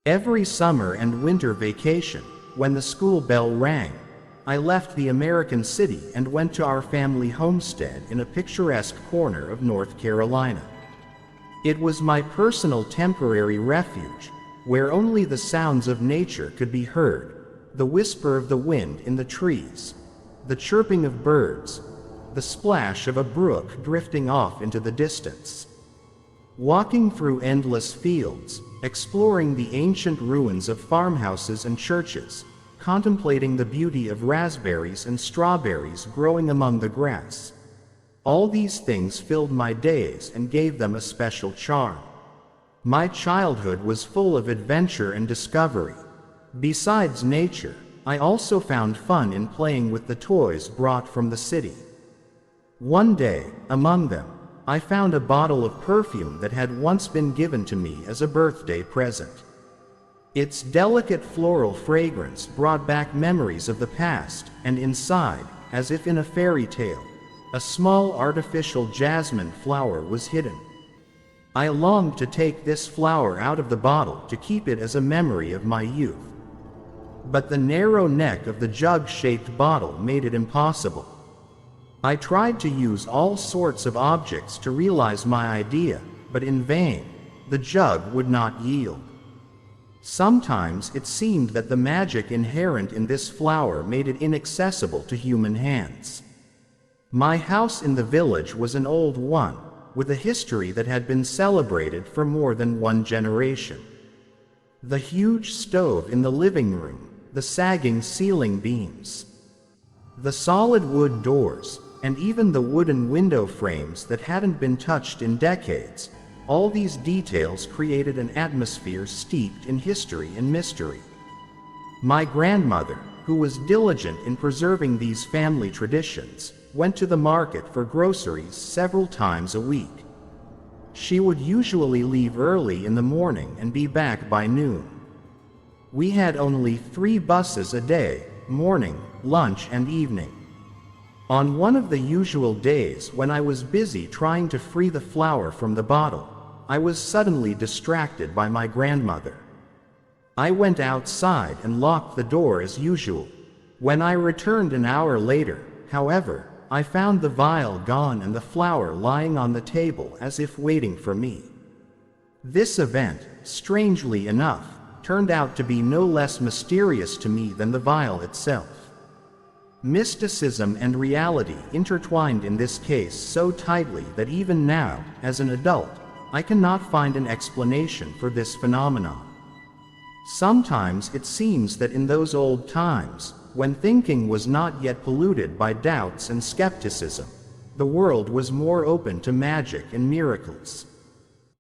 Every summer and winter vacation, when the school bell rang, I left the American city and went to our family homestead in a picturesque corner of North Carolina. It was my personal temporary refuge, where only the sounds of nature could be heard: the whisper of the wind in the trees, the chirping of birds, the splash of a brook drifting off into the distance. Walking through endless fields, exploring the ancient ruins of farmhouses and churches, contemplating the beauty of raspberries and strawberries growing among the grass. All these things filled my days and gave them a special charm. My childhood was full of adventure and discovery. Besides nature, I also found fun in playing with the toys brought from the city. One day, among them, I found a bottle of perfume that had once been given to me as a birthday present. Its delicate floral fragrance brought back memories of the past, and inside, as if in a fairy tale, a small artificial jasmine flower was hidden. I longed to take this flower out of the bottle to keep it as a memory of my youth. But the narrow neck of the jug-shaped bottle made it impossible. I tried to use all sorts of objects to realize my idea, but in vain. The jug would not yield. Sometimes it seemed that the magic inherent in this flower made it inaccessible to human hands. My house in the village was an old one, with a history that had been celebrated for more than one generation. The huge stove in the living room, the sagging ceiling beams, the solid wood doors, and even the wooden window frames that hadn't been touched in decades, all these details created an atmosphere steeped in history and mystery. My grandmother, who was diligent in preserving these family traditions, went to the market for groceries several times a week. She would usually leave early in the morning and be back by noon. We had only 3 buses a day: morning, lunch, and evening. On one of the usual days when I was busy trying to free the flower from the bottle, I was suddenly distracted by my grandmother. I went outside and locked the door as usual. When I returned an hour later, however, I found the vial gone and the flower lying on the table as if waiting for me. This event, strangely enough, turned out to be no less mysterious to me than the vial itself. Mysticism and reality intertwined in this case so tightly that even now, as an adult, I cannot find an explanation for this phenomenon. Sometimes it seems that in those old times, when thinking was not yet polluted by doubts and skepticism, the world was more open to magic and miracles.